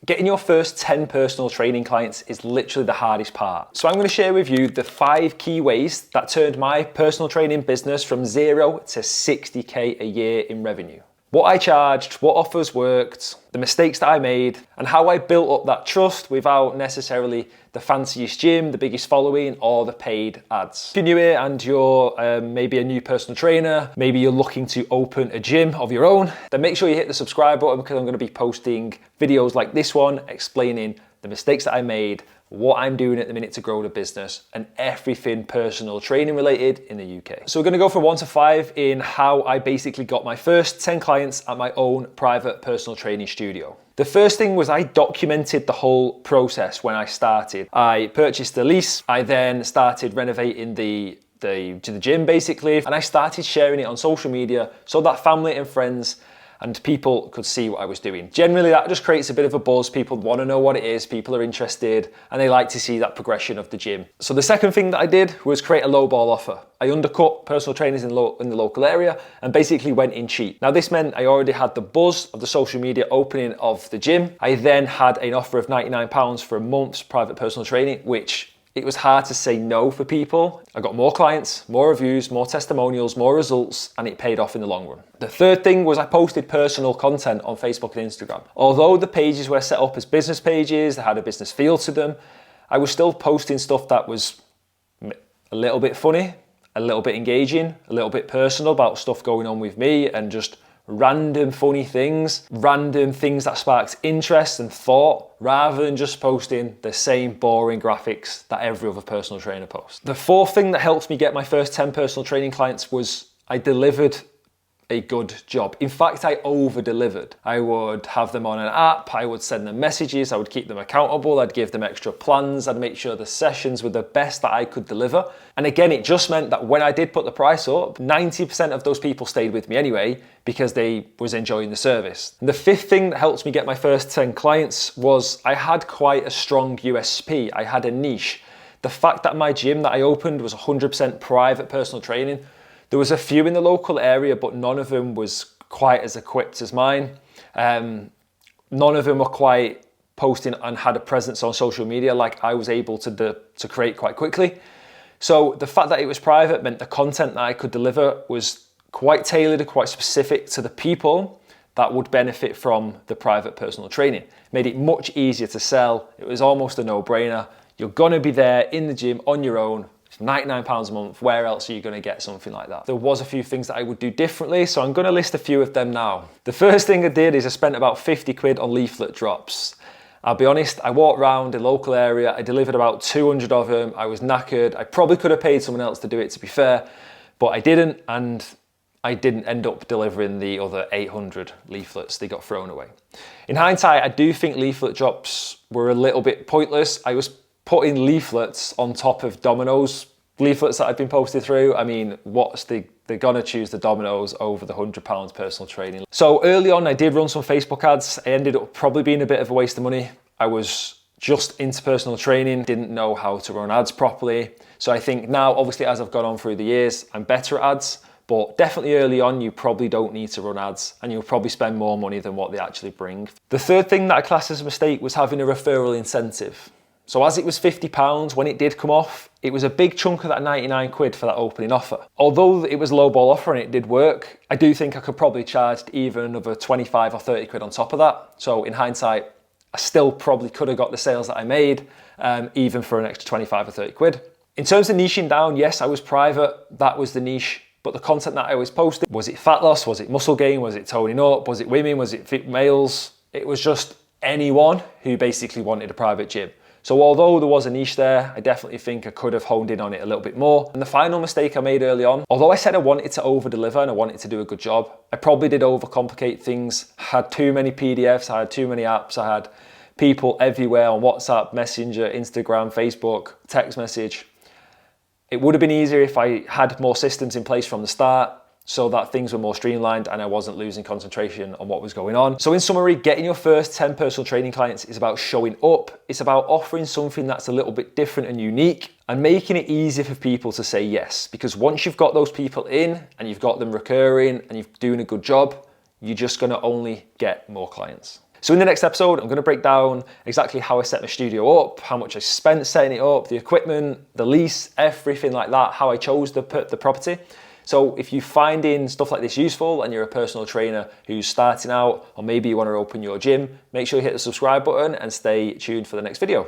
Getting your first 10 personal training clients is literally the hardest part. So I'm going to share with you the 5 key ways that turned my personal training business from 0 to 60K a year in revenue. What I charged, what offers worked, the mistakes that I made, and how I built up that trust without necessarily the fanciest gym, the biggest following, or the paid ads. If you're new here and you're maybe a new personal trainer, maybe you're looking to open a gym of your own, then make sure you hit the subscribe button because I'm going to be posting videos like this one explaining the mistakes that I made, what I'm doing at the minute to grow the business, and everything personal training related in the UK. So we're gonna go from 1 to 5 in how I basically got my first 10 clients at my own private personal training studio. The first thing was I documented the whole process when I started. I purchased the lease, I then started renovating the gym basically, and I started sharing it on social media so that family and friends and people could see what I was doing. Generally, that just creates a bit of a buzz. People want to know what it is, people are interested, and they like to see that progression of the gym. So the second thing that I did was create a lowball offer. I undercut personal trainers in the local area and basically went in cheap. Now this meant I already had the buzz of the social media opening of the gym. I then had an offer of £99 for a month's private personal training, which it was hard to say no for people. I got more clients, more reviews, more testimonials, more results, and it paid off in the long run. The third thing was I posted personal content on Facebook and Instagram. Although the pages were set up as business pages, they had a business feel to them, I was still posting stuff that was a little bit funny, a little bit engaging, a little bit personal about stuff going on with me, and just random funny things, random things that sparked interest and thought, rather than just posting the same boring graphics that every other personal trainer posts. The fourth thing that helped me get my first 10 personal training clients was I delivered a good job. In fact, I over-delivered. I would have them on an app, I would send them messages, I would keep them accountable, I'd give them extra plans, I'd make sure the sessions were the best that I could deliver. And again, it just meant that when I did put the price up, 90% of those people stayed with me anyway because they was enjoying the service. And the fifth thing that helped me get my first 10 clients was I had quite a strong USP. I had a niche. The fact that my gym that I opened was 100% private personal training. There was a few in the local area, but none of them was quite as equipped as mine. None of them were quite posting and had a presence on social media like I was able to create quite quickly. So the fact that it was private meant the content that I could deliver was quite tailored and quite specific to the people that would benefit from the private personal training. Made it much easier to sell. It was almost a no-brainer. You're gonna be there in the gym on your own. It's £99 a month, where else are you gonna get something like that? There was a few things that I would do differently, so I'm gonna list a few of them now. The first thing I did is I spent about 50 quid on leaflet drops. I'll be honest, I walked around the local area, I delivered about 200 of them, I was knackered. I probably could have paid someone else to do it, to be fair, but I didn't, and I didn't end up delivering the other 800 leaflets. They got thrown away. In hindsight, I do think leaflet drops were a little bit pointless. I was putting leaflets on top of Domino's leaflets that I'd been posted through. I mean, they're gonna choose the Domino's over the £100 personal training. So early on, I did run some Facebook ads. I ended up probably being a bit of a waste of money. I was just into personal training, didn't know how to run ads properly. So I think now, obviously, as I've gone on through the years, I'm better at ads, but definitely early on, you probably don't need to run ads and you'll probably spend more money than what they actually bring. The third thing that I classed as a mistake was having a referral incentive. So as it was £50, when it did come off, it was a big chunk of that 99 quid for that opening offer. Although it was a low ball offer and it did work, I do think I could probably charge even another 25 or 30 quid on top of that. So in hindsight, I still probably could have got the sales that I made, even for an extra 25 or 30 quid. In terms of niching down, yes, I was private, that was the niche, but the content that I was posting, was it fat loss, was it muscle gain, was it toning up, was it women, was it fit males? It was just anyone who basically wanted a private gym. So although there was a niche there, I definitely think I could have honed in on it a little bit more. And the final mistake I made early on, although I said I wanted to over-deliver and I wanted to do a good job, I probably did overcomplicate things. I had too many PDFs, I had too many apps, I had people everywhere on WhatsApp, Messenger, Instagram, Facebook, text message. It would have been easier if I had more systems in place from the start, so that things were more streamlined and I wasn't losing concentration on what was going on. So in summary, getting your first 10 personal training clients is about showing up. It's about offering something that's a little bit different and unique and making it easier for people to say yes. Because once you've got those people in and you've got them recurring and you're doing a good job, you're just gonna only get more clients. So in the next episode, I'm going to break down exactly how I set my studio up, how much I spent setting it up, the equipment, the lease, everything like that, how I chose the property. So if you're finding stuff like this useful and you're a personal trainer who's starting out, or maybe you want to open your gym, make sure you hit the subscribe button and stay tuned for the next video.